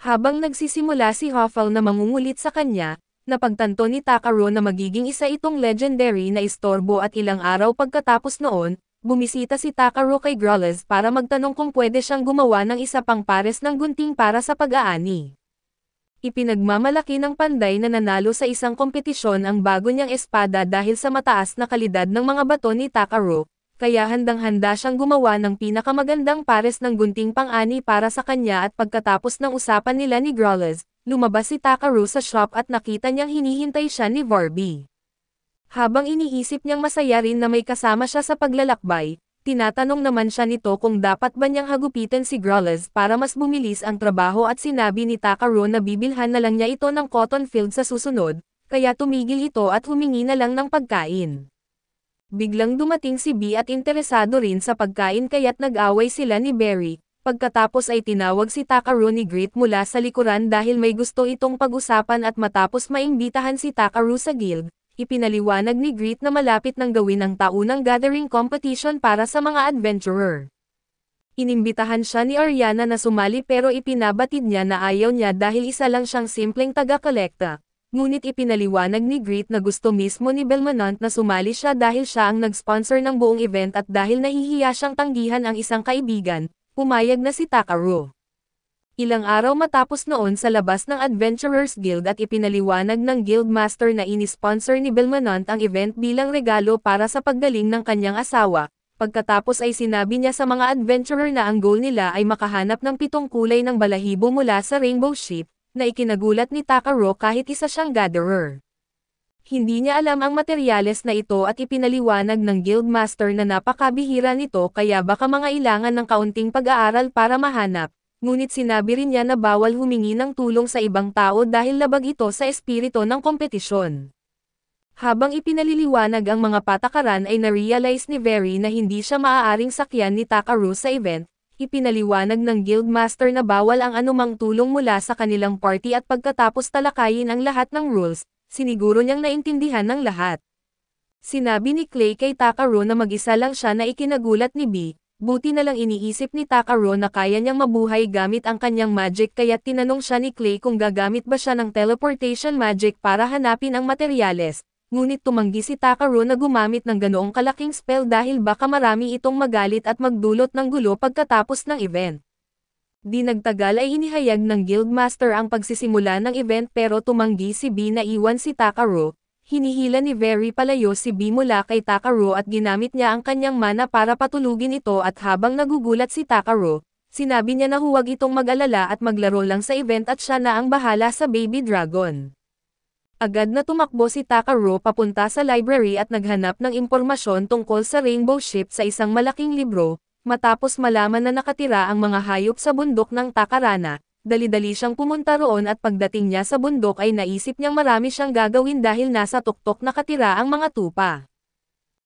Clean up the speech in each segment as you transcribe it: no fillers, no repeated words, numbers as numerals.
Habang nagsisimula si Hoffel na mangungulit sa kanya, napagtanto ni Takaro na magiging isa itong legendary na istorbo at ilang araw pagkatapos noon, bumisita si Takaro kay Growlithe para magtanong kung pwede siyang gumawa ng isa pang pares ng gunting para sa pag-aani. Ipinagmamalaki ng Panday na nanalo sa isang kompetisyon ang bago niyang espada dahil sa mataas na kalidad ng mga bato ni Takaro, kaya handang-handa siyang gumawa ng pinakamagandang pares ng gunting pang-ani para sa kanya at pagkatapos ng usapan nila ni Growlithe, lumabas si Takaro sa shop at nakita niyang hinihintay siya ni Barbie. Habang iniisip niyang masaya rin na may kasama siya sa paglalakbay, tinatanong naman siya nito kung dapat ba niyang hagupitin si Growlithe para mas bumilis ang trabaho at sinabi ni Takaro na bibilhan na lang niya ito ng cotton field sa susunod, kaya tumigil ito at humingi na lang ng pagkain. Biglang dumating si Bee at interesado rin sa pagkain kaya't nag-away sila ni Berry. Pagkatapos ay tinawag si Takaro ni Grit mula sa likuran dahil may gusto itong pag-usapan at matapos maimbitahan si Takaro sa guild, ipinaliwanag ni Grit na malapit nang gawin ang taunang gathering competition para sa mga adventurer. Inimbitahan siya ni Ariana na sumali pero ipinabatid niya na ayaw niya dahil isa lang siyang simpleng taga-kolekta. Ngunit ipinaliwanag ni Grit na gusto mismo ni Belmonte na sumali siya dahil siya ang nag-sponsor ng buong event at dahil nahihiya siyang tanggihan ang isang kaibigan, pumayag na si Takaro. Ilang araw matapos noon sa labas ng Adventurers Guild at ipinaliwanag ng Guildmaster na ini-sponsor ni Belmonte ang event bilang regalo para sa paggaling ng kanyang asawa, pagkatapos ay sinabi niya sa mga adventurer na ang goal nila ay makahanap ng 7 kulay ng balahibo mula sa Rainbow Ship, na ikinagulat ni Takaro kahit isa siyang gatherer. Hindi niya alam ang materyales na ito at ipinaliwanag ng Guildmaster na napakabihira nito kaya baka mangailangan ng kaunting pag-aaral para mahanap, ngunit sinabi rin niya na bawal humingi ng tulong sa ibang tao dahil labag ito sa espiritu ng kompetisyon. Habang ipinaliliwanag ang mga patakaran ay na-realize ni Very na hindi siya maaaring sakyan ni Takaro sa event, ipinaliwanag ng Guildmaster na bawal ang anumang tulong mula sa kanilang party at pagkatapos talakayin ang lahat ng rules, siniguro niyang naintindihan ng lahat. Sinabi ni Clay kay Takaro na mag-isa lang siya na ikinagulat ni Bee, buti na lang iniisip ni Takaro na kaya niyang mabuhay gamit ang kanyang magic kaya tinanong siya ni Clay kung gagamit ba siya ng teleportation magic para hanapin ang materyales. Ngunit tumanggi si Takaro na gumamit ng ganoong kalaking spell dahil baka marami itong magalit at magdulot ng gulo pagkatapos ng event. Di nagtagal ay inihayag ng Guildmaster ang pagsisimula ng event pero tumanggi si Bee na iwan si Takaro. Hinihila ni Very palayo si Bee mula kay Takaro at ginamit niya ang kanyang mana para patulugin ito at habang nagugulat si Takaro, sinabi niya na huwag itong mag-alala at maglaro lang sa event at siya na ang bahala sa baby dragon. Agad na tumakbo si Takaro papunta sa library at naghanap ng impormasyon tungkol sa Rainbow Ship sa isang malaking libro, matapos malaman na nakatira ang mga hayop sa bundok ng Takarana, dali-dali siyang pumunta roon at pagdating niya sa bundok ay naisip niyang marami siyang gagawin dahil nasa tuktok nakatira ang mga tupa.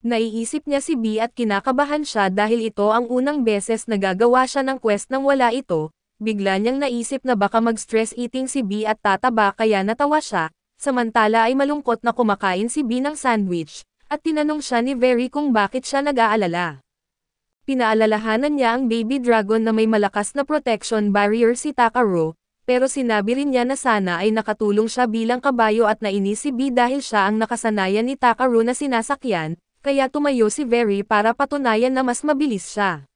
Naiisip niya si Bee at kinakabahan siya dahil ito ang unang beses na gagawa siya ng quest nang wala ito, bigla niyang naisip na baka mag-stress eating si Bee at tataba kaya natawa siya. Samantala ay malungkot na kumakain si Bee ng sandwich, at tinanong siya ni Very kung bakit siya nag-aalala. Pinaalalahanan niya ang baby dragon na may malakas na protection barrier si Takaro, pero sinabi rin niya na sana ay nakatulong siya bilang kabayo at nainis si Bee dahil siya ang nakasanayan ni Takaro na sinasakyan, kaya tumayo si Very para patunayan na mas mabilis siya.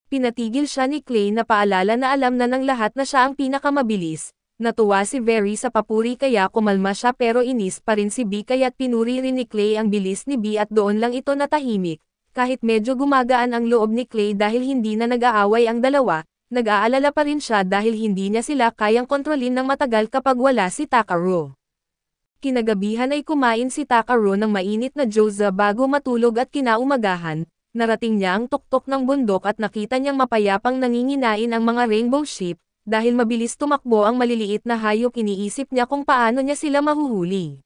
Pinatigil siya ni Clay na paalala na alam na ng lahat na siya ang pinakamabilis. Natuwa si Very sa papuri kaya kumalma siya pero inis pa rin si Bee kaya't pinuri rin ni Clay ang bilis ni Bee at doon lang ito natahimik. Kahit medyo gumagaan ang loob ni Clay dahil hindi na nag-aaway ang dalawa, nag-aalala pa rin siya dahil hindi niya sila kayang kontrolin ng matagal kapag wala si Takaro. Kinagabihan ay kumain si Takaro ng mainit na gyoza bago matulog at kinaumagahan, narating niya ang tuktok ng bundok at nakita niyang mapayapang nanginginain ang mga Rainbow Ship. Dahil mabilis tumakbo ang maliliit na hayop iniisip niya kung paano niya sila mahuhuli.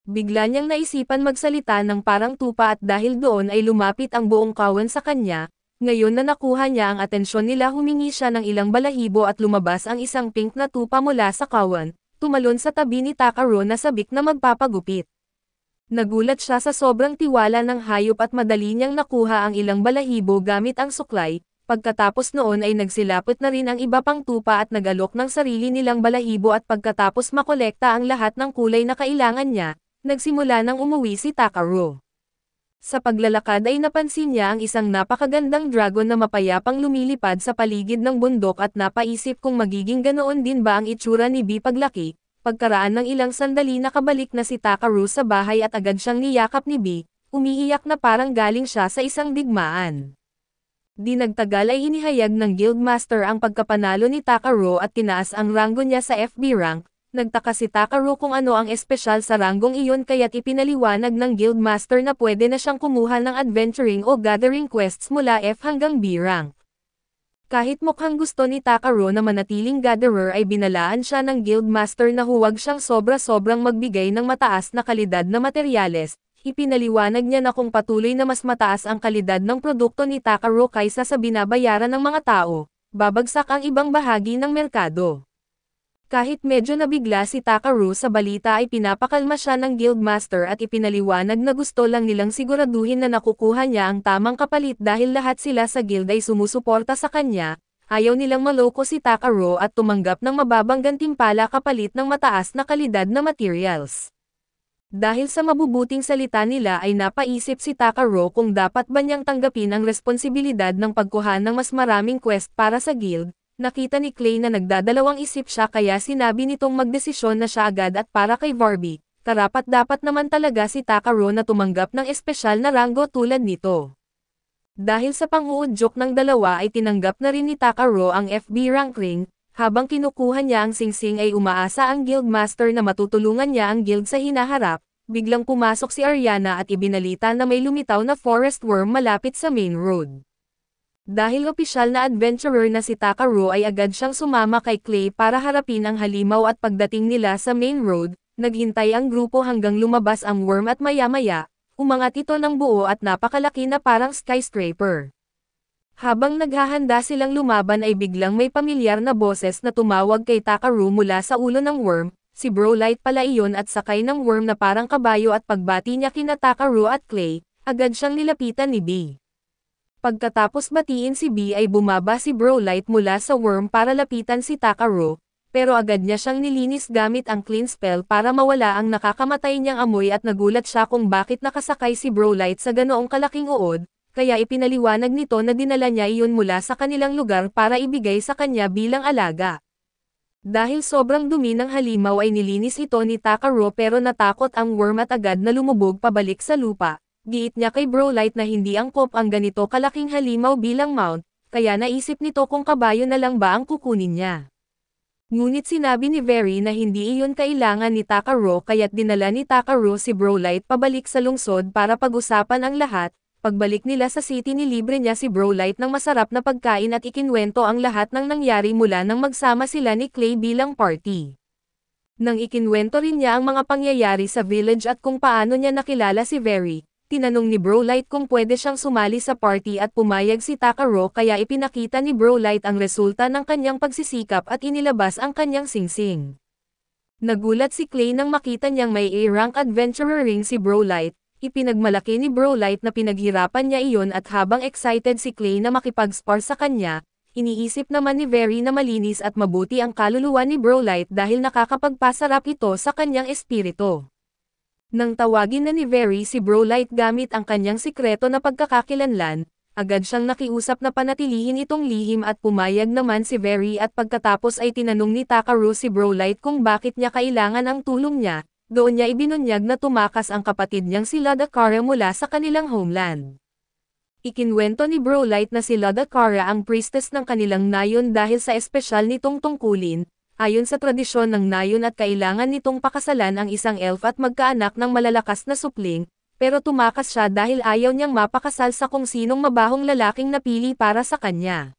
Bigla niyang naisipan magsalita ng parang tupa at dahil doon ay lumapit ang buong kawan sa kanya, ngayon na nakuha niya ang atensyon nila humingi siya ng ilang balahibo at lumabas ang isang pink na tupa mula sa kawan, tumalon sa tabi ni Takaro na sabik na magpapagupit. Nagulat siya sa sobrang tiwala ng hayop at madali niyang nakuha ang ilang balahibo gamit ang suklay. Pagkatapos noon ay nagsilapot na rin ang iba pang tupa at nag-alok ng sarili nilang balahibo at pagkatapos makolekta ang lahat ng kulay na kailangan niya, nagsimula nang umuwi si Takaro. Sa paglalakad ay napansin niya ang isang napakagandang dragon na mapayapang lumilipad sa paligid ng bundok at napaisip kung magiging ganoon din ba ang itsura ni B paglaki. Pagkaraan ng ilang sandali nakabalik na si Takaro sa bahay at agad siyang niyakap ni B, umiiyak na parang galing siya sa isang digmaan. Di nagtagal ay inihayag ng Guildmaster ang pagkapanalo ni Takaro at tinaas ang ranggo niya sa FB rank. Nagtaka si Takaro kung ano ang espesyal sa ranggong iyon kaya't ipinaliwanag ng Guildmaster na pwede na siyang kumuha ng adventuring o gathering quests mula F hanggang B rank. Kahit mukhang gusto ni Takaro na manatiling gatherer ay binalaan siya ng Guildmaster na huwag siyang sobra-sobrang magbigay ng mataas na kalidad na materyales. Ipinaliwanag niya na kung patuloy na mas mataas ang kalidad ng produkto ni Takaro kaysa sa binabayaran ng mga tao, babagsak ang ibang bahagi ng merkado. Kahit medyo nabigla si Takaro sa balita ay pinapakalma siya ng Guildmaster at ipinaliwanag na gusto lang nilang siguraduhin na nakukuha niya ang tamang kapalit dahil lahat sila sa guild ay sumusuporta sa kanya, ayaw nilang maloko si Takaro at tumanggap ng mababang gantimpala kapalit ng mataas na kalidad na materials. Dahil sa mabubuting salita nila ay napaisip si Takaro kung dapat ba niyang tanggapin ang responsibilidad ng pagkuha ng mas maraming quest para sa guild. Nakita ni Clay na nagdadalawang isip siya kaya sinabi nitong magdesisyon na siya agad at para kay Barbie, karapat-dapat naman talaga si Takaro na tumanggap ng espesyal na ranggo tulad nito. Dahil sa pang-uudyok ng dalawa ay tinanggap na rin ni Takaro ang FB rank ring. Habang kinukuha niya ang singsing ay umaasa ang Guildmaster na matutulungan niya ang guild sa hinaharap, biglang pumasok si Ariana at ibinalita na may lumitaw na forest worm malapit sa main road. Dahil opisyal na adventurer na si Takaro ay agad siyang sumama kay Clay para harapin ang halimaw at pagdating nila sa main road, naghintay ang grupo hanggang lumabas ang worm at maya-maya, umangat ito ng buo at napakalaki na parang skyscraper. Habang naghahanda silang lumaban ay biglang may pamilyar na boses na tumawag kay Takaro mula sa ulo ng worm, si Brolight pala iyon at sakay ng worm na parang kabayo at pagbati niya kina Takaro at Clay, agad siyang nilapitan ni B. Pagkatapos batiin si B ay bumaba si Brolight mula sa worm para lapitan si Takaro, pero agad niya siyang nilinis gamit ang clean spell para mawala ang nakakamatay niyang amoy at nagulat siya kung bakit nakasakay si Brolight sa ganoong kalaking uod. Kaya ipinaliwanag nito na dinala niya iyon mula sa kanilang lugar para ibigay sa kanya bilang alaga. Dahil sobrang dumi ng halimaw ay nilinis ito ni Takaro pero natakot ang worm at agad na lumubog pabalik sa lupa. Giit niya kay Brolight na hindi angkop ang ganito kalaking halimaw bilang mount, kaya naisip nito kung kabayo na lang ba ang kukunin niya. Ngunit sinabi ni Very na hindi iyon kailangan ni Takaro kaya't dinala ni Takaro si Brolight pabalik sa lungsod para pag-usapan ang lahat. Pagbalik nila sa city nilibre niya si Brolight ng masarap na pagkain at ikinwento ang lahat ng nangyari mula nang magsama sila ni Clay bilang party. Nang ikinwento rin niya ang mga pangyayari sa village at kung paano niya nakilala si Very, tinanong ni Brolight kung pwede siyang sumali sa party at pumayag si Takaro kaya ipinakita ni Brolight ang resulta ng kanyang pagsisikap at inilabas ang kanyang singsing. Nagulat si Clay nang makita niyang may A-rank adventurer ring si Brolight. Ipinagmalaki ni Brolight na pinaghirapan niya iyon at habang excited si Clay na makipag-spar sa kanya, iniisip naman ni Very na malinis at mabuti ang kaluluwa ni Brolight dahil nakakapagpasarap ito sa kanyang espiritu. Nang tawagin na ni Very si Brolight gamit ang kanyang sikreto na pagkakakilanlan, agad siyang nakiusap na panatilihin itong lihim at pumayag naman si Very at pagkatapos ay tinanong ni Takaro si Brolight kung bakit niya kailangan ang tulong niya. Doon niya ibinunyag na tumakas ang kapatid niyang si Ladakara mula sa kanilang homeland. Ikinwento ni Brolight na si Ladakara ang priestess ng kanilang nayon dahil sa espesyal nitong tungkulin, ayon sa tradisyon ng nayon at kailangan nitong pakasalan ang isang elf at magkaanak ng malalakas na supling, pero tumakas siya dahil ayaw niyang mapakasal sa kung sinong mabahong lalaking napili para sa kanya.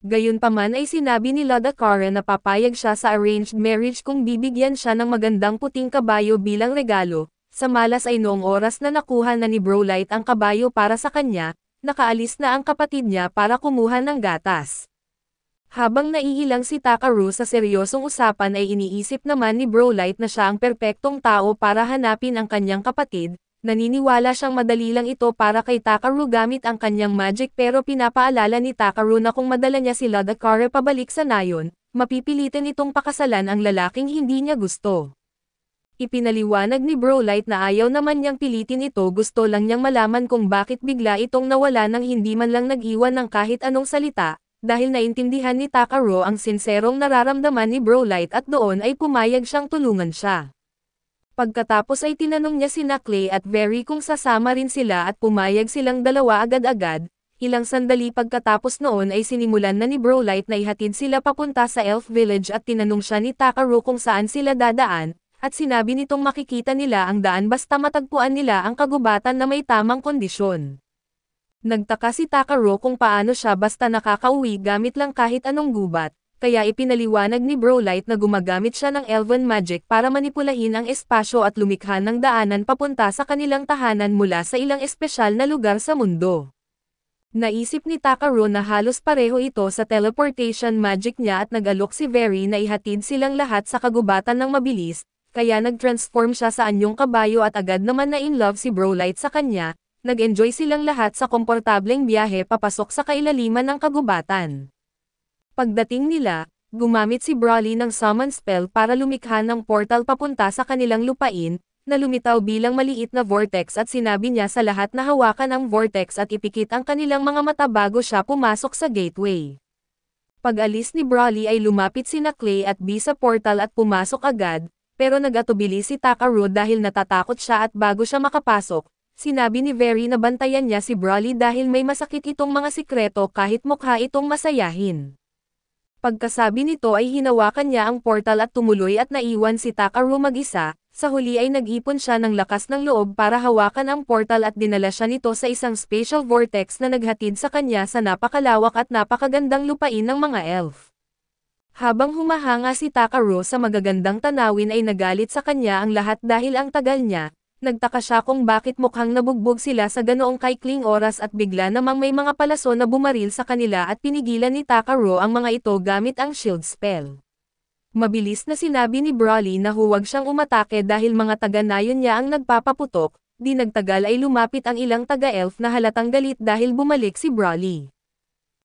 Gayunpaman ay sinabi ni Ladakara na papayag siya sa arranged marriage kung bibigyan siya ng magandang puting kabayo bilang regalo. Sa malas ay noong oras na nakuha na ni Brolight ang kabayo para sa kanya, nakaalis na ang kapatid niya para kumuha ng gatas. Habang naiilang si Takaro sa seryosong usapan ay iniisip naman ni Brolight na siya ang perpektong tao para hanapin ang kanyang kapatid. Naniniwala siyang madali lang ito para kay Takaru gamit ang kanyang magic pero pinapaalala ni Takaru na kung madala niya si Akare pabalik sa nayon, mapipilitin itong pakasalan ang lalaking hindi niya gusto. Ipinaliwanag ni Brawlite na ayaw naman niyang pilitin ito, gusto lang niyang malaman kung bakit bigla itong nawala nang hindi man lang nag-iwan ng kahit anong salita, dahil naintindihan ni Takaru ang sinserong nararamdaman ni Brawlite at doon ay pumayag siyang tulungan siya. Pagkatapos ay tinanong niya sina Clay at Very kung sasama rin sila at pumayag silang dalawa agad-agad. Ilang sandali pagkatapos noon ay sinimulan na ni Brawlite na ihatid sila papunta sa Elf Village at tinanong siya ni Takaru kung saan sila dadaan, at sinabi nitong makikita nila ang daan basta matagpuan nila ang kagubatan na may tamang kondisyon. Nagtaka si Takaru kung paano siya basta nakakauwi gamit lang kahit anong gubat. Kaya ipinaliwanag ni Brawlite na gumagamit siya ng Elven Magic para manipulahin ang espasyo at lumikha ng daanan papunta sa kanilang tahanan mula sa ilang espesyal na lugar sa mundo. Naisip ni Takaru na halos pareho ito sa teleportation magic niya at nag-alok si Very na ihatid silang lahat sa kagubatan ng mabilis, kaya nag-transform siya sa anyong kabayo at agad naman na in love si Brawlite sa kanya. Nag-enjoy silang lahat sa komportableng biyahe papasok sa kailaliman ng kagubatan. Pagdating nila, gumamit si Brawly ng summon spell para lumikha ng portal papunta sa kanilang lupain, na lumitaw bilang maliit na vortex at sinabi niya sa lahat na hawakan ang vortex at ipikit ang kanilang mga mata bago siya pumasok sa gateway. Pag-alis ni Brawly ay lumapit sina Clay at B sa portal at pumasok agad, pero nag-atubili si Takaru dahil natatakot siya at bago siya makapasok, sinabi ni Very na bantayan niya si Brawly dahil may masakit itong mga sikreto kahit mukha itong masayahin. Pagkasabi nito ay hinawakan niya ang portal at tumuloy at naiwan si Takaru mag-isa, sa huli ay nag-ipon siya ng lakas ng loob para hawakan ang portal at dinala siya nito sa isang spatial vortex na naghatid sa kanya sa napakalawak at napakagandang lupain ng mga elf. Habang humahanga si Takaru sa magagandang tanawin ay nagalit sa kanya ang lahat dahil ang tagal niya. Nagtaka siya kung bakit mukhang nabugbog sila sa ganoong kaikling oras at bigla namang may mga palaso na bumaril sa kanila at pinigilan ni Takaru ang mga ito gamit ang shield spell. Mabilis na sinabi ni Brawly na huwag siyang umatake dahil mga taga-nayon niya ang nagpapaputok, di nagtagal ay lumapit ang ilang taga-elf na halatang galit dahil bumalik si Brawly.